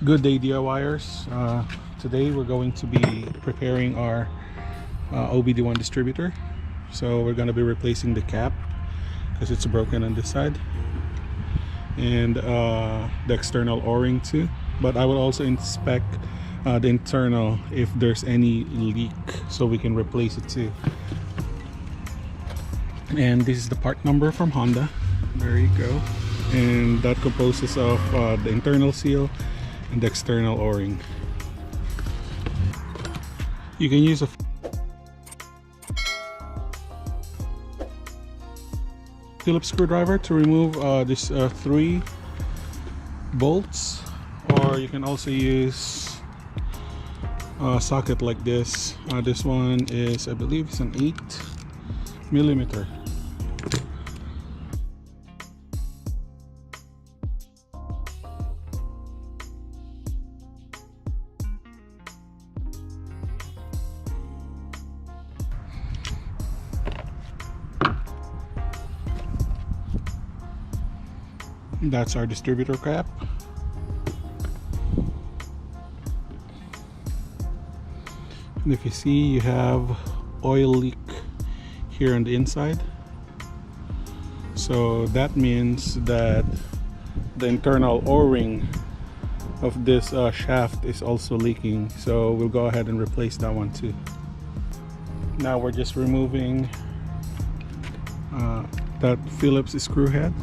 Good day, DIYers. Today we're going to be preparing our OBD1 distributor. So we're going to be replacing the cap because it's broken on this side, and the external o-ring too. But I will also inspect the internal if there's any leak, so we can replace it too. And this is the part number from Honda. There you go. And that composes of the internal seal and the external o-ring. You can use a Phillips screwdriver to remove these 3 bolts, or you can also use a socket like this. This one is, I believe it's an 8mm. That's our distributor cap. And if you see, you have oil leak here on the inside. So that means that the internal o-ring of this shaft is also leaking. So we'll go ahead and replace that one too. Now we're just removing that Phillips screw head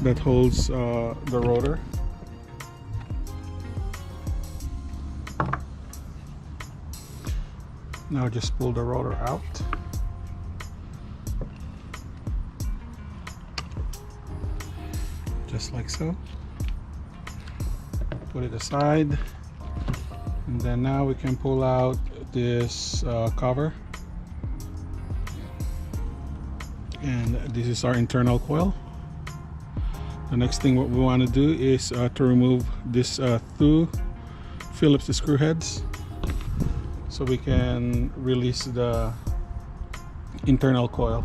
that holds the rotor. Now just pull the rotor out. Just like so. Put it aside. And then now we can pull out this cover. And this is our internal coil. The next thing what we want to do is to remove this 2 Phillips screw heads, so we can release the internal coil.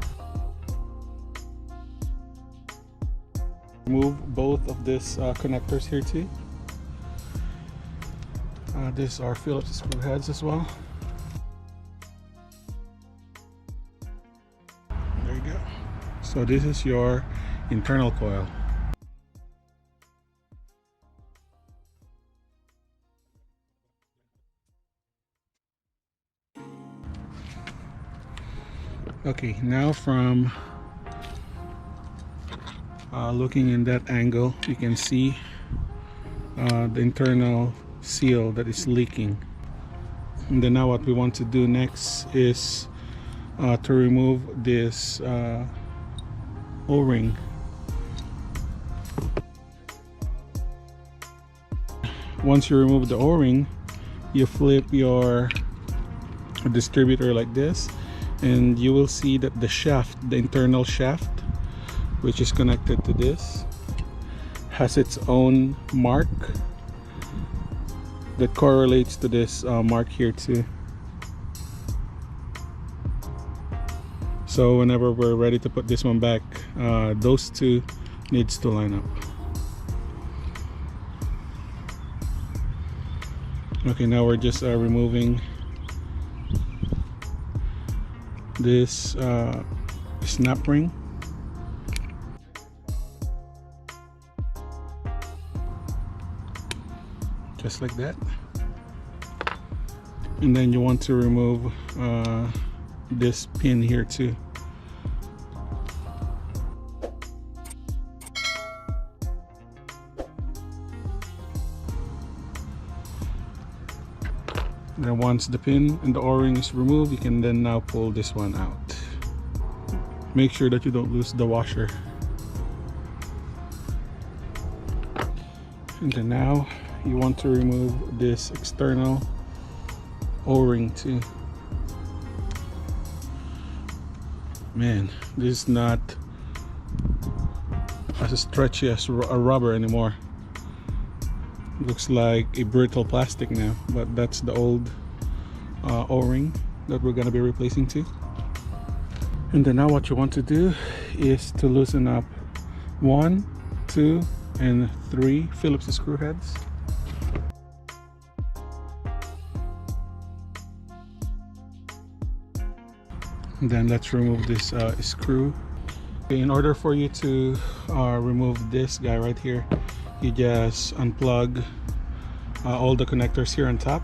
Remove both of these connectors here too. These are Phillips screw heads as well. There you go. So this is your internal coil. Okay, now from looking in that angle, you can see the internal seal that is leaking. And then now what we want to do next is to remove this o-ring. Once you remove the o-ring, you flip your distributor like this, and you will see that the shaft, the internal shaft, which is connected to this, has its own mark that correlates to this mark here too. So whenever we're ready to put this one back, those 2 needs to line up. Okay, now we're just removing this snap ring. Just like that. And then you want to remove this pin here too. And once the pin and the o-ring is removed, you can then now pull this one out. Make sure that you don't lose the washer. And then now you want to remove this external o-ring too. Man, this is not as stretchy as a rubber anymore. Looks like a brittle plastic now, but that's the old o-ring that we're going to be replacing too. And then now what you want to do is to loosen up 1, 2, and 3 Phillips screw heads. And then let's remove this screw. In order for you to remove this guy right here, you just unplug all the connectors here on top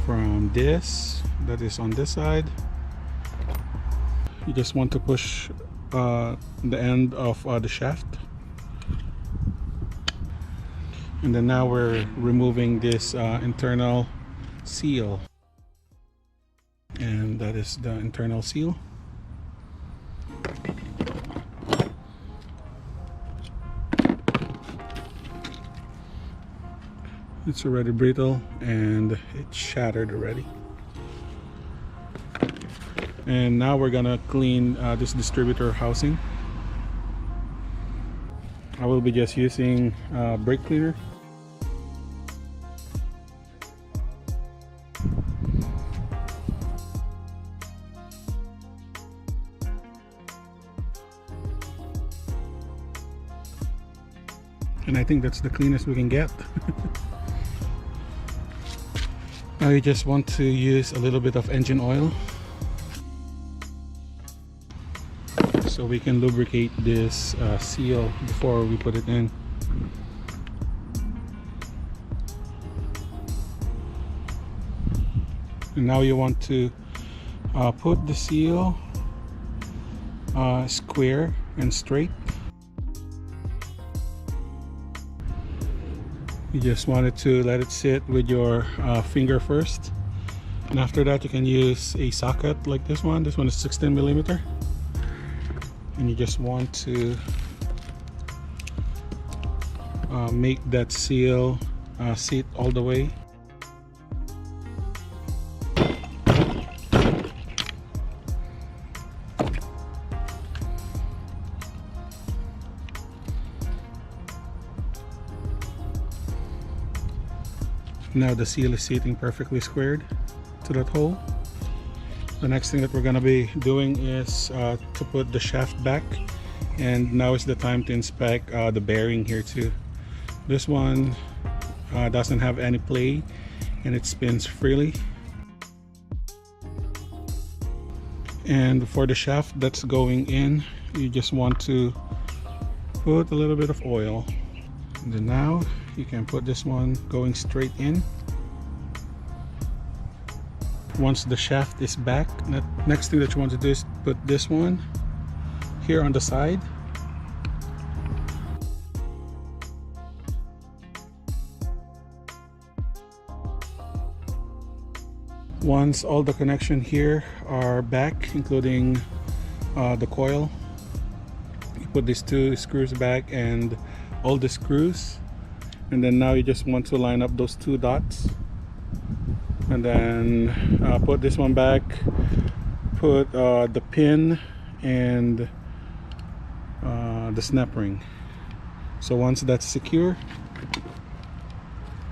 from this that is on this side. You just want to push the end of the shaft, and then now we're removing this internal seal, and that is the internal seal. It's already brittle and it's shattered already. And now we're gonna clean this distributor housing. I will be just using brake cleaner. And I think that's the cleanest we can get. Now you just want to use a little bit of engine oil so we can lubricate this seal before we put it in. And now you want to put the seal square and straight. You just wanted to let it sit with your finger first, and after that you can use a socket like this one. This one is 16mm, and you just want to make that seal sit all the way. Now the seal is sitting perfectly squared to that hole. The next thing that we're going to be doing is to put the shaft back, and now is the time to inspect the bearing here too. This one doesn't have any play and it spins freely. And for the shaft that's going in, you just want to put a little bit of oil. And then now you can put this one going straight in. Once the shaft is back, the next thing that you want to do is put this one here on the side. Once all the connection here are back, including the coil, you put these 2 screws back and all the screws, and then now you just want to line up those 2 dots, and then put this one back, put the pin and the snap ring. So once that's secure,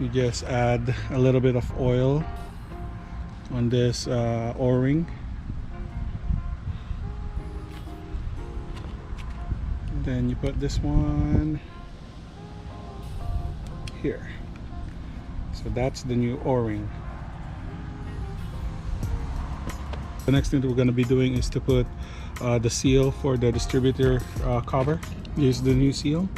you just add a little bit of oil on this O-ring. Then you put this one here. So that's the new O-ring. The next thing that we're going to be doing is to put the seal for the distributor cover. Here's the new seal.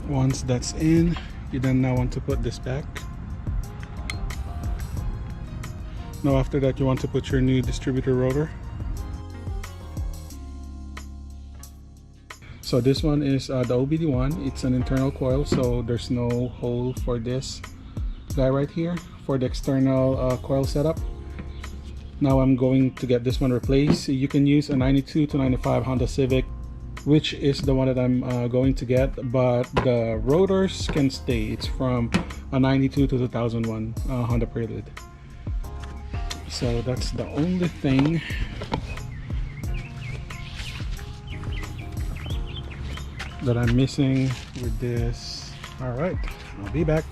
Once that's in, you then now want to put this back. Now after that, you want to put your new distributor rotor. So this one is the OBD1. It's an internal coil, so there's no hole for this guy right here for the external coil setup. Now I'm going to get this one replaced. You can use a 92 to 95 Honda Civic, which is the one that I'm going to get, but the rotors can stay. It's from a 92 to 2001 Honda Prelude. So that's the only thing that I'm missing with this. All right, I'll be back.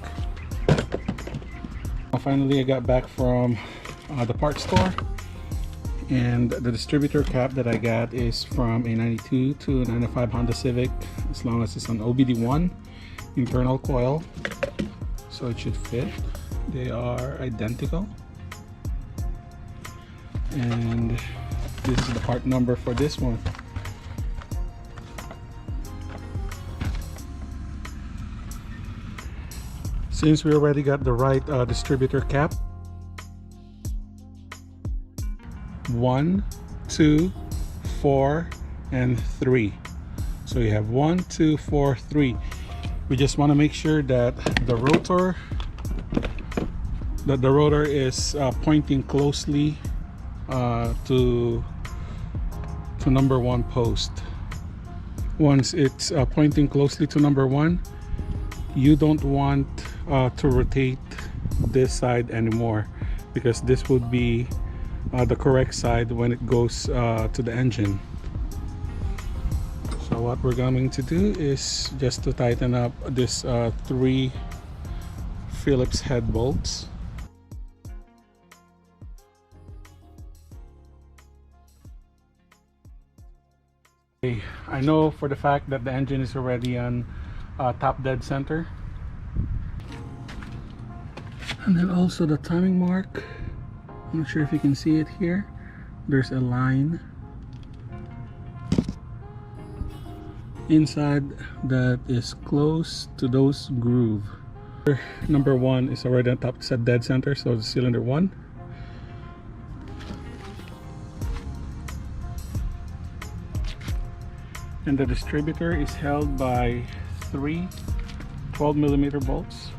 Finally, I got back from the parts store, And the distributor cap that I got is from a 92 to a 95 Honda Civic, as long as it's an OBD1 internal coil, so it should fit. They are identical, and this is the part number for this one. Since we already got the right distributor cap, 1, 2, 4, and 3. So you have 1, 2, 4, 3. We just want to make sure that the rotor is pointing closely to number 1 post. Once it's pointing closely to number 1, you don't want to rotate this side anymore, because this would be the correct side when it goes to the engine. So what we're going to do is just to tighten up this 3 Phillips head bolts. I know for the fact that the engine is already on top dead center, and then also the timing mark. I'm not sure if you can see it here. There's a line inside that is close to those groove. Number 1 is already on top set dead center, so it's cylinder 1. And the distributor is held by 3 12mm bolts.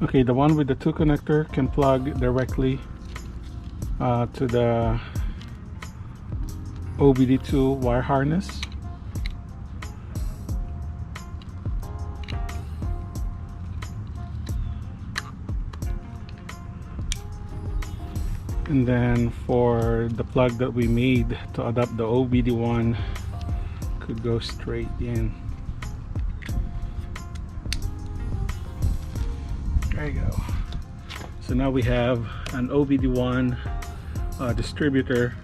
Okay, the one with the 2 connector can plug directly to the OBD2 wire harness. And then for the plug that we made to adapt the OBD1, could go straight in. There you go. So now we have an OBD1 distributor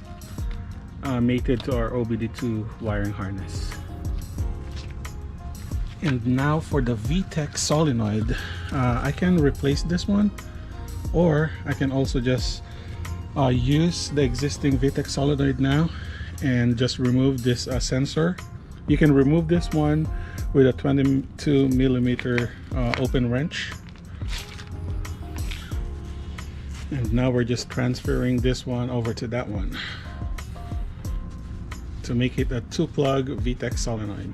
mated to our OBD2 wiring harness. And now for the Vtec Solenoid, I can replace this one, or I can also just use the existing Vtec Solenoid now and just remove this sensor. You can remove this one with a 22mm open wrench. And now we're just transferring this one over to that one to make it a 2-plug Vtec solenoid.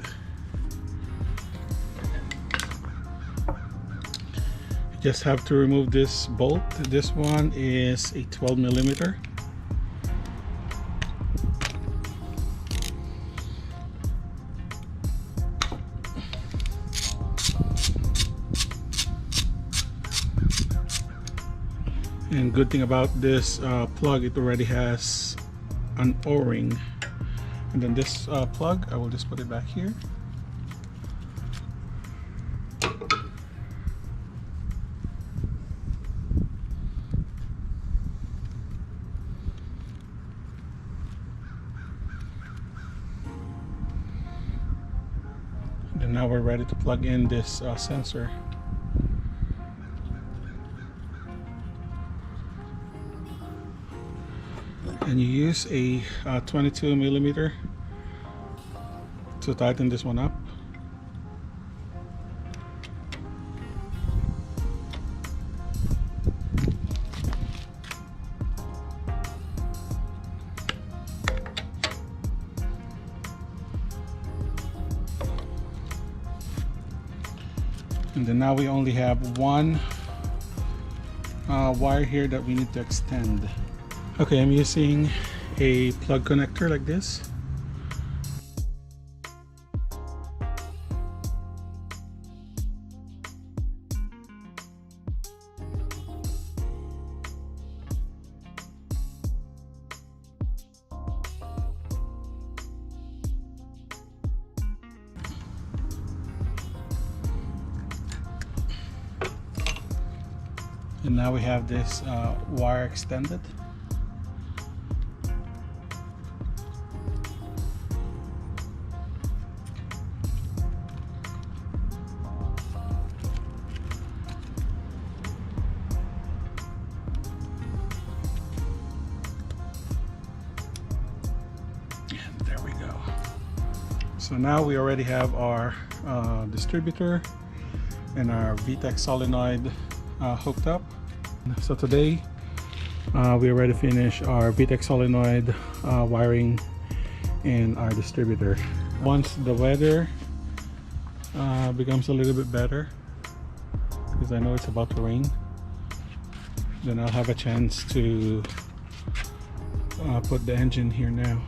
You just have to remove this bolt. This one is a 12mm. And good thing about this plug, it already has an O-ring. And then this plug, I will just put it back here. And now we're ready to plug in this sensor. And you use a 22mm to tighten this one up. And then now we only have one wire here that we need to extend. Okay, I'm using a plug connector like this. And now we have this wire extended. And there we go. So now we already have our distributor and our Vtec Solenoid hooked up. So today we already finished our Vtec Solenoid wiring and our distributor. Once the weather becomes a little bit better, because I know it's about to rain, then I'll have a chance to put the engine here now.